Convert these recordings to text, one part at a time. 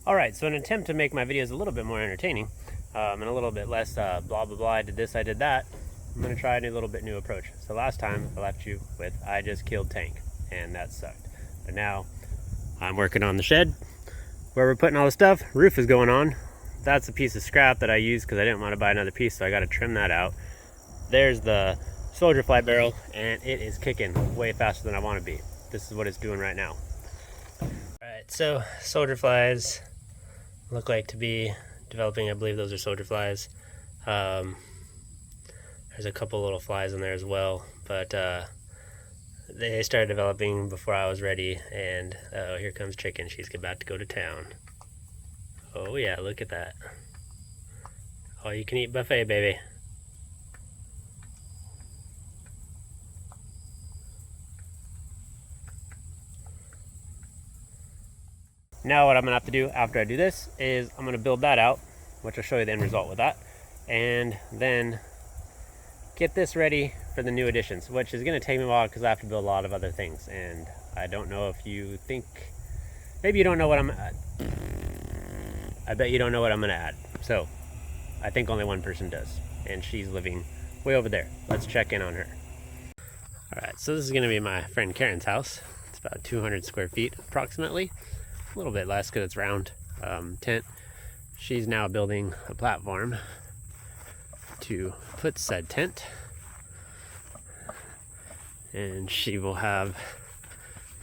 Alright, so in an attempt to make my videos a little bit more entertaining, and a little bit less blah blah blah, I did this, I did that, I'm going to try a little bit new approach. So last time I left you with, I just killed Tank, and that sucked. But now, I'm working on the shed, where we're putting all the stuff. Roof is going on. That's a piece of scrap that I used because I didn't want to buy another piece, so I got to trim that out. There's the soldier fly barrel, and it is kicking way faster than I want to be. This is what it's doing right now. Alright, so soldier flies look like to be developing. I believe those are soldier flies. There's a couple little flies in there as well, but they started developing before I was ready, and here comes Chicken. She's about to go to town. Oh yeah, look at that. All you can eat buffet, baby. Now what I'm gonna have to do after I do this is I'm gonna build that out, which I'll show you the end result with that, and then get this ready for the new additions, which is gonna take me a while because I have to build a lot of other things, and I don't know if you think, maybe you don't know what I bet you don't know what I'm gonna add. So I think only one person does, and she's living way over there. Let's check in on her. All right, so this is gonna be my friend Carin's house. It's about 200 square feet approximately. A little bit less because it's round tent. She's now building a platform to put said tent, and she will have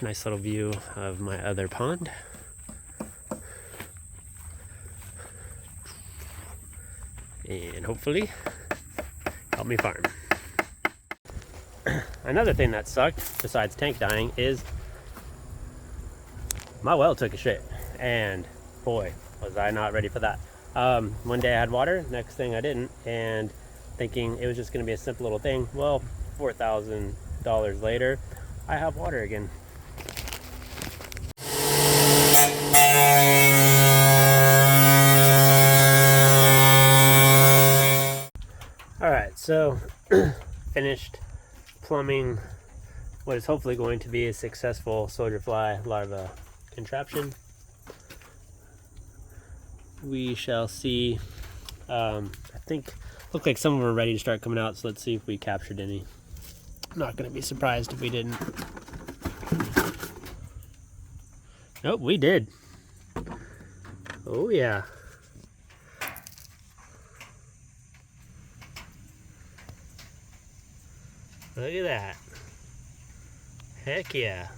a nice little view of my other pond. And hopefully help me farm. Another thing that sucked, besides Tank dying, is my well took a shit, and boy, was I not ready for that. One day I had water, next thing I didn't, and thinking it was just going to be a simple little thing. Well, $4,000 later, I have water again. Alright, so finished plumbing what is hopefully going to be a successful soldier fly larva contraption. We shall see. I think look like some of them are ready to start coming out, so let's see if we captured any. I'm not going to be surprised if we didn't. Nope, we did. Oh yeah. Look at that. Heck yeah.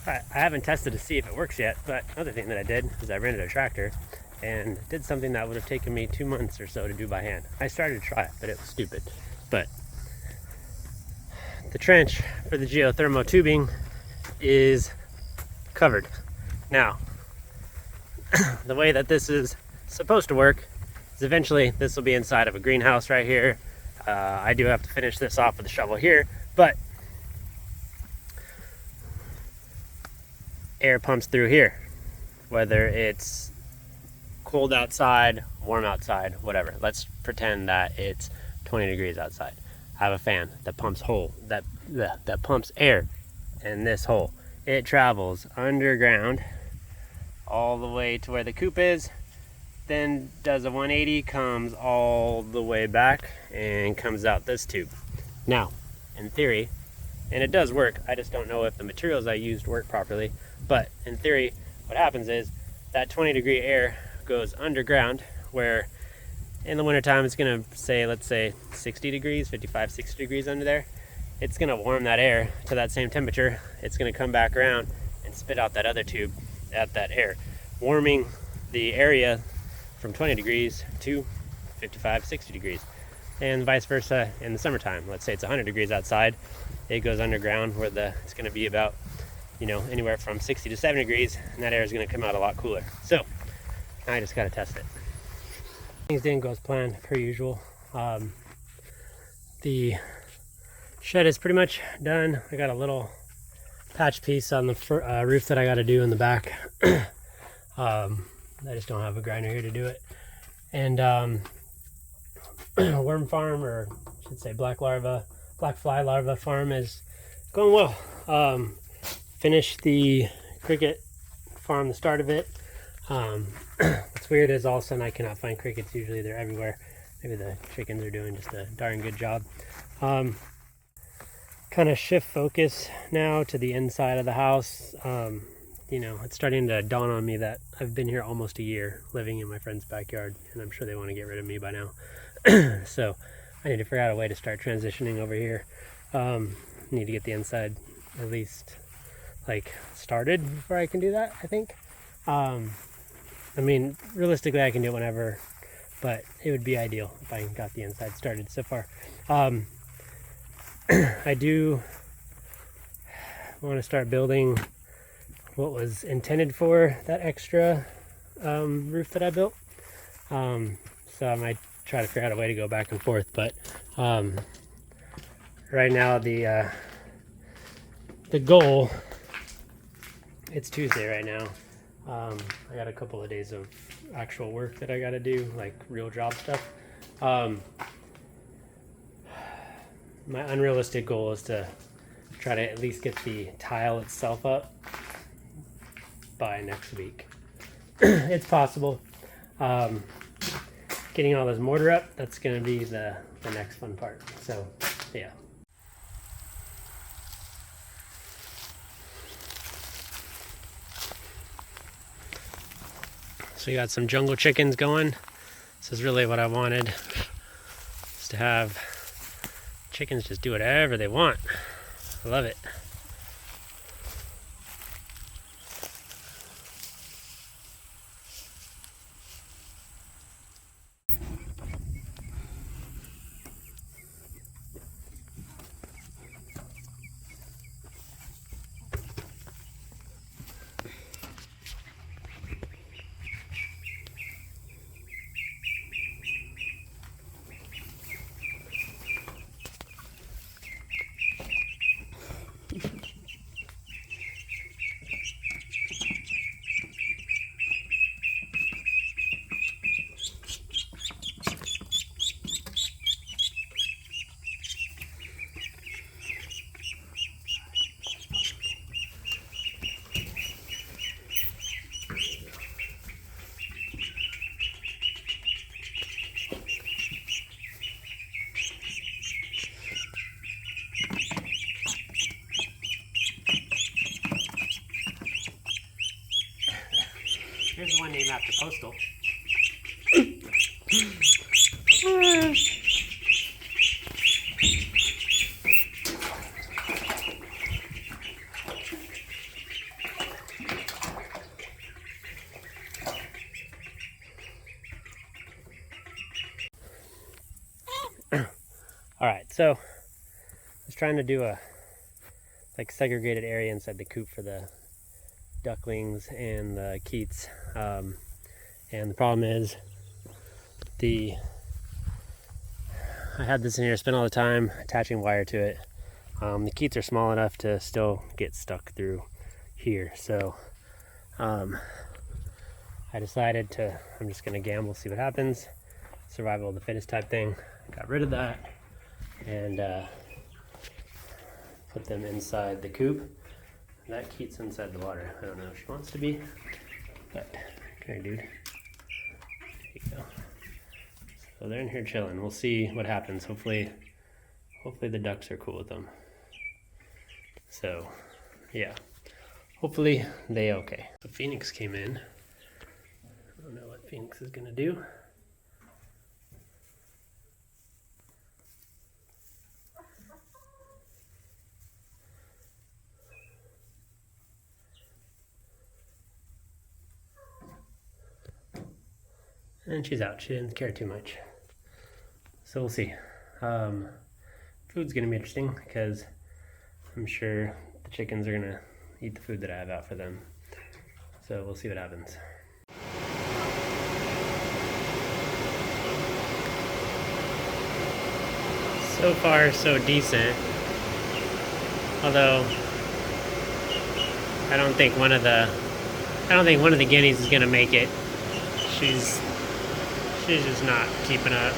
I haven't tested to see if it works yet, but another thing that I did is I rented a tractor and did something that would have taken me 2 months or so to do by hand. I started to try it, but it was stupid. But the trench for the geothermal tubing is covered. Now, the way that this is supposed to work is eventually this will be inside of a greenhouse right here. I do have to finish this off with a shovel here, but air pumps through here, whether it's cold outside, warm outside, whatever. Let's pretend that it's 20 degrees outside. I have a fan that pumps that pumps air in this hole. It travels underground all the way to where the coop is, then does a 180, comes all the way back and comes out this tube. Now, in theory, and it does work, I just don't know if the materials I used work properly, but in theory, what happens is that 20-degree air goes underground, where in the wintertime it's gonna say, let's say 60 degrees, 55, 60 degrees under there. It's gonna warm that air to that same temperature. It's gonna come back around and spit out that other tube at that air, warming the area from 20 degrees to 55, 60 degrees. And vice versa in the summertime. Let's say it's 100 degrees outside, it goes underground where it's gonna be about, anywhere from 60 to 70 degrees, and that air is gonna come out a lot cooler. So, I just gotta test it. Things didn't go as planned, per usual. The shed is pretty much done. I got a little patch piece on the roof that I gotta do in the back. I just don't have a grinder here to do it. And worm farm, or I should say black fly larva farm, is going well. Finished the cricket farm the start of it. What's weird is all of a sudden I cannot find crickets. Usually they're everywhere. Maybe the chickens are doing just a darn good job. Kind of shift focus now to the inside of the house. You know, it's starting to dawn on me that I've been here almost a year living in my friend's backyard, and I'm sure they want to get rid of me by now. So I need to figure out a way to start transitioning over here. Need to get the inside at least like started before I can do that, I think. I mean, realistically I can do it whenever, but it would be ideal if I got the inside started so far. I do want to start building what was intended for that extra roof that I built. So I might try to figure out a way to go back and forth, but right now the goal, it's Tuesday right now. I got a couple of days of actual work that I got to do, like real job stuff. My unrealistic goal is to try to at least get the tile itself up by next week. It's possible. Getting all this mortar up, that's going to be the next fun part. So, yeah. So we got some jungle chickens going. This is really what I wanted, is to have chickens just do whatever they want. I love it. Here's one named after Postal. Alright, so I was trying to do a like segregated area inside the coop for the ducklings and the keats, and the problem is I had this in here, spent all the time attaching wire to it. The keats are small enough to still get stuck through here, so I decided I'm just gonna gamble, see what happens, survival of the fittest type thing. Got rid of that and put them inside the coop. That keeps inside the water. I don't know if she wants to be, but come here, dude. There you go. So they're in here chilling. We'll see what happens. Hopefully the ducks are cool with them. So, yeah. Hopefully they okay. So Phoenix came in. I don't know what Phoenix is gonna do. And she's out. She didn't care too much. So we'll see. Food's gonna be interesting because I'm sure the chickens are gonna eat the food that I have out for them. So we'll see what happens. So far, so decent. Although I don't think one of the guineas is gonna make it. She's just not keeping up.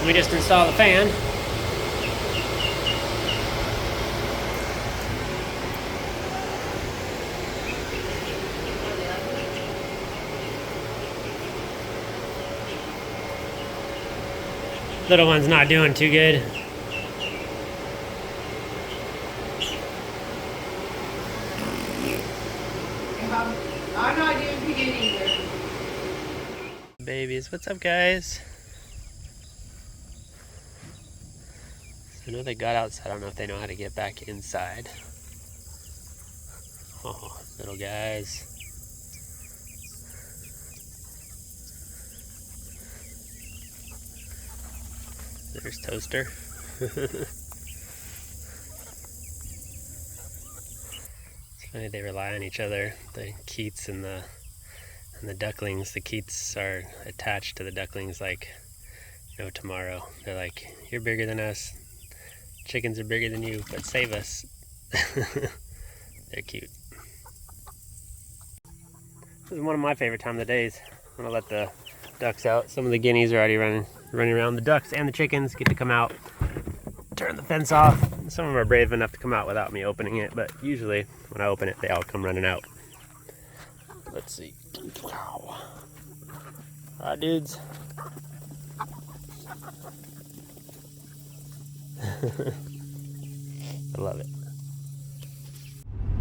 We just installed the fan. Little one's not doing too good. I'm not doing too good either. Babies, what's up, guys? So I know they got outside. I don't know if they know how to get back inside. Oh, little guys. There's Toaster. It's funny, they rely on each other. The Keats and the ducklings. The Keats are attached to the ducklings like no tomorrow. They're like, you're bigger than us. Chickens are bigger than you, but save us. They're cute. This is one of my favorite time of the days when I let the ducks out. Some of the guineas are already running around. The ducks and the chickens get to come out, turn the fence off. Some of them are brave enough to come out without me opening it, but usually when I open it, they all come running out. Let's see. Wow. All right, dudes. I love it.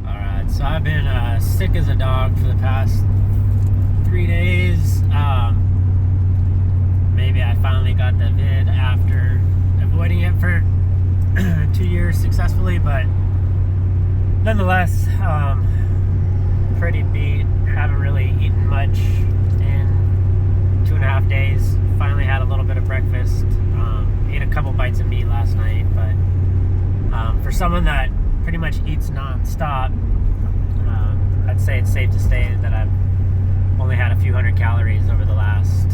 All right, so I've been sick as a dog for the past 3 days. Maybe I finally got the vid after avoiding it for 2 years successfully, but nonetheless, pretty beat. Haven't really eaten much in 2.5 days. Finally had a little bit of breakfast. Ate a couple bites of meat last night, but for someone that pretty much eats non-stop, I'd say it's safe to say that I've only had a few hundred calories over the last,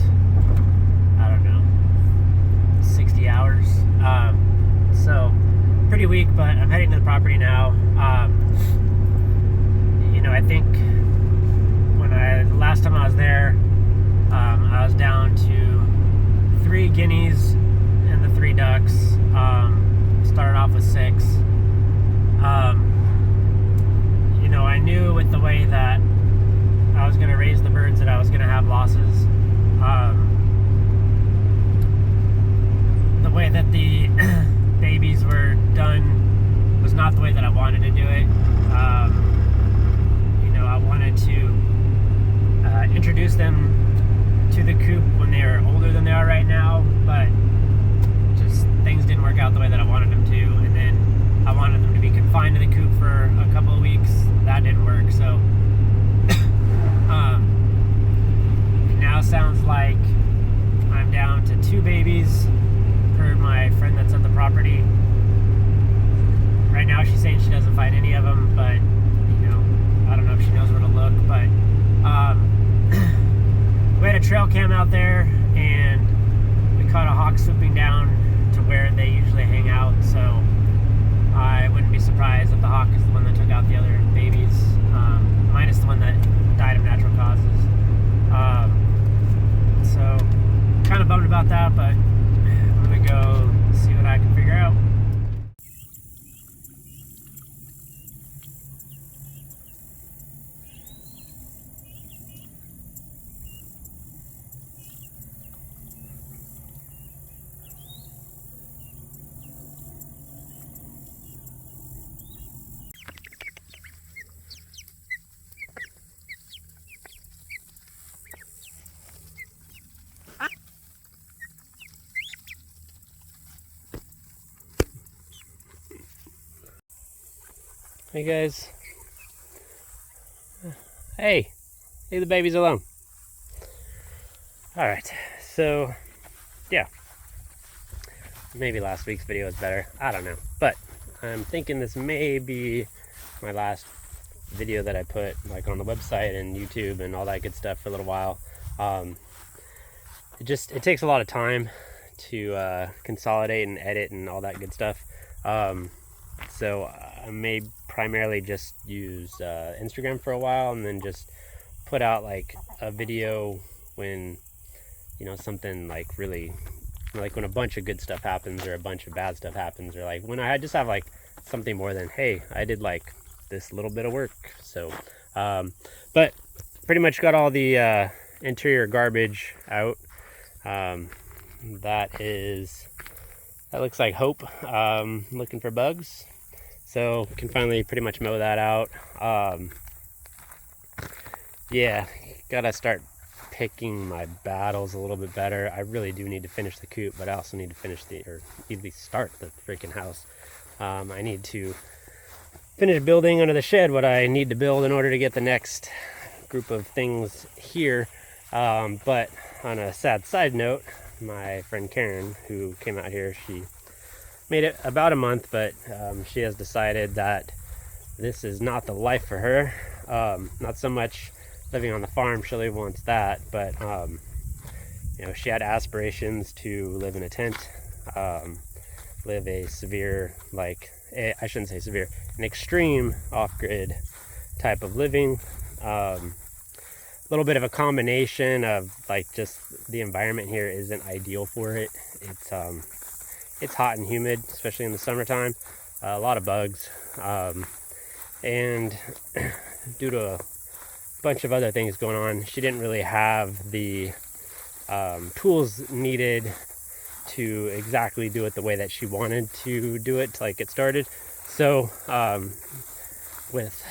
I don't know, 60 hours. So pretty weak, but I'm heading to the property now. You know, I think last time I was there, I was down to 3 guineas and the 3 ducks. Started off with 6. You know, I knew with the way that I was going to raise the birds that I was going to have losses. The way that the babies were done was not the way that I wanted to do it. You know, I wanted to introduce them to the coop when they are older than they are right now, but just things didn't work out the way that I wanted them to, and then I wanted them to be confined to the coop for a couple of weeks. That didn't work, so it now sounds like I'm down to 2 babies per my friend that's at the property. Right now she's saying she doesn't find any of them, but you know, I don't know if she knows where to look, but we had a trail cam out there and we caught a hawk swooping down to where they usually hang out, so I wouldn't be surprised if the hawk is the one that took out the other babies, minus the one that died of natural causes. So kind of bummed about that, but I'm gonna go see what I can figure out. Hey guys. Hey, leave the babies alone. Alright, so yeah. Maybe last week's video was better. I don't know. But I'm thinking this may be my last video that I put like on the website and YouTube and all that good stuff for a little while. It takes a lot of time to consolidate and edit and all that good stuff. So I may primarily just use Instagram for a while and then just put out like a video when, you know, something like really like when a bunch of good stuff happens or a bunch of bad stuff happens, or like when I just have like something more than, hey, I did like this little bit of work. So but pretty much got all the interior garbage out. That looks like hope. Looking for bugs, so can finally pretty much mow that out. Yeah, gotta start picking my battles a little bit better. I really do need to finish the coop, but I also need to finish or at least start the freaking house. I need to finish building under the shed what I need to build in order to get the next group of things here. But on a sad side note, my friend Carin, who came out here, she made it about a month, but she has decided that this is not the life for her. Not so much living on the farm, she really wants that, but you know, she had aspirations to live in a tent, live a severe, like, I shouldn't say severe, an extreme off-grid type of living. A little bit of a combination of like just the environment here isn't ideal for it. It's hot and humid, especially in the summertime. A lot of bugs, and due to a bunch of other things going on, she didn't really have the tools needed to exactly do it the way that she wanted to do it to like get started. So with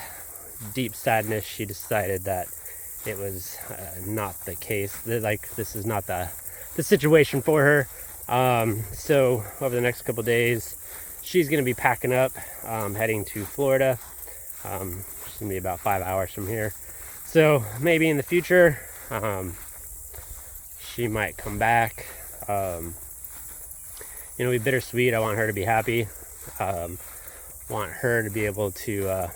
deep sadness, she decided that it was not the case, like this is not the situation for her. So over the next couple days, she's going to be packing up, heading to Florida. She's going to be about 5 hours from here. So maybe in the future, she might come back. You know, be bittersweet. I want her to be happy. Want her to be able to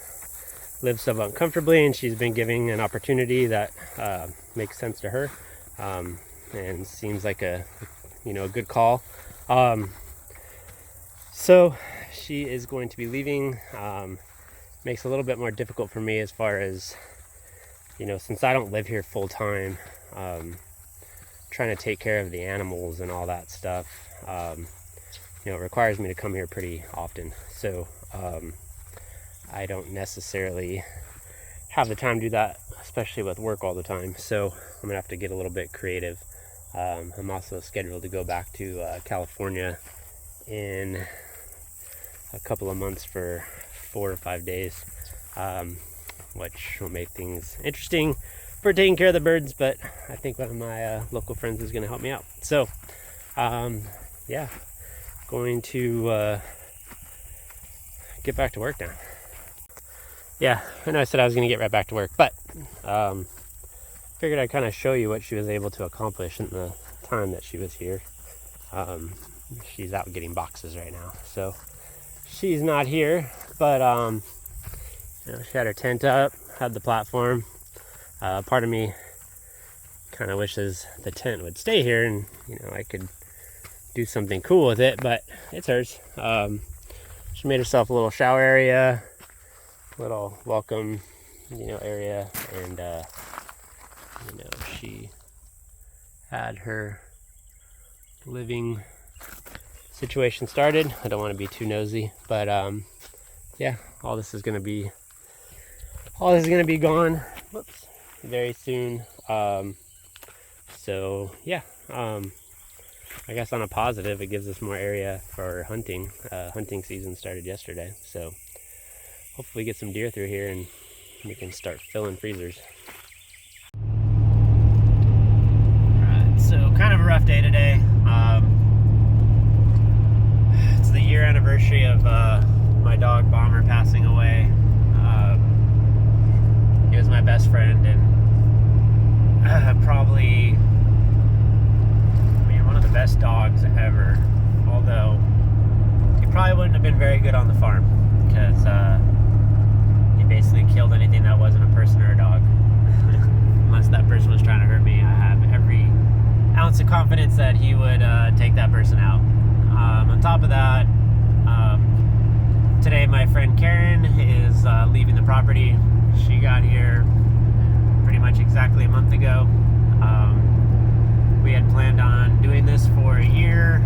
live somewhat comfortably, and she's been giving an opportunity that makes sense to her, and seems like a good call. So she is going to be leaving. Makes it a little bit more difficult for me as far as, you know, since I don't live here full time, trying to take care of the animals and all that stuff, you know, it requires me to come here pretty often. So I don't necessarily have the time to do that, especially with work all the time. So I'm gonna have to get a little bit creative. I'm also scheduled to go back to California in a couple of months for 4 or 5 days, which will make things interesting for taking care of the birds, but I think one of my local friends is going to help me out. So yeah, going to get back to work now. Yeah, I know I said I was going to get right back to work, but figured I'd kind of show you what she was able to accomplish in the time that she was here. She's out getting boxes right now, so she's not here, but you know, she had her tent up, had the platform. Part of me kind of wishes the tent would stay here and, you know, I could do something cool with it, but it's hers. She made herself a little shower area, little welcome, you know, area, and you know, she had her living situation started. I don't want to be too nosy, but yeah, all this is gonna be gone, whoops, very soon. So yeah, I guess on a positive, it gives us more area for hunting. Hunting season started yesterday, so hopefully get some deer through here and we can start filling freezers. Alright, so kind of a rough day today. It's the year anniversary of my dog Bomber passing away. He was my best friend, and probably, I mean, one of the best dogs ever. Although he probably wouldn't have been very good on the farm, because he basically killed anything that wasn't a person or a dog. Unless that person was trying to hurt me, I have every ounce of confidence that he would take that person out. On top of that, today my friend Carin is leaving the property. She got here pretty much exactly a month ago. We had planned on doing this for a year,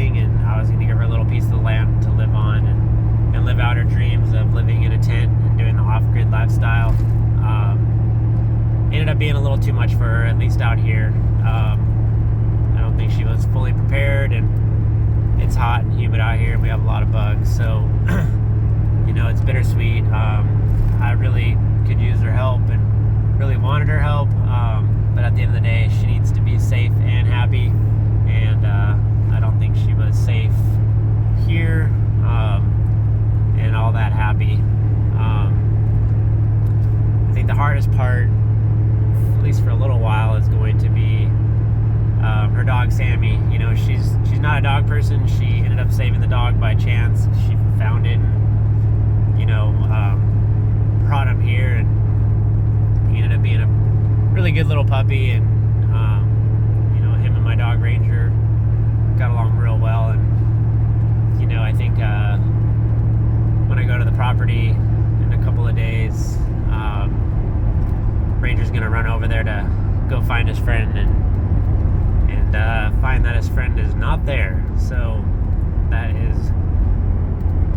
moving, and I was going to give her a little piece of the land to live on and live out her dreams of living in a tent and doing the off-grid lifestyle. Ended up being a little too much for her, at least out here. I don't think she was fully prepared, and it's hot and humid out here, and we have a lot of bugs, so you know, it's bittersweet. I really could use her help and really wanted her help, but at the end of the day, she needs to be safe and happy, and I don't think she was safe here and all that happy. I think the hardest part, at least for a little while, is going to be her dog Sammy. You know, she's not a dog person. She ended up saving the dog by chance. She found it and, you know, brought him here, and he ended up being a really good little puppy, and you know, him and my dog Ranger got along real well. And you know, I think when I go to the property in a couple of days, Ranger's gonna run over there to go find his friend and find that his friend is not there. So that is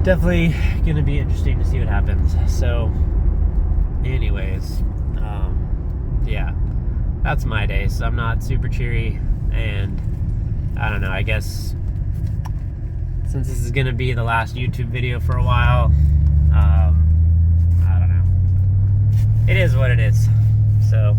definitely gonna be interesting to see what happens. So anyways, yeah, that's my day. So I'm not super cheery, and I don't know, I guess since this is gonna be the last YouTube video for a while, I don't know, it is what it is. So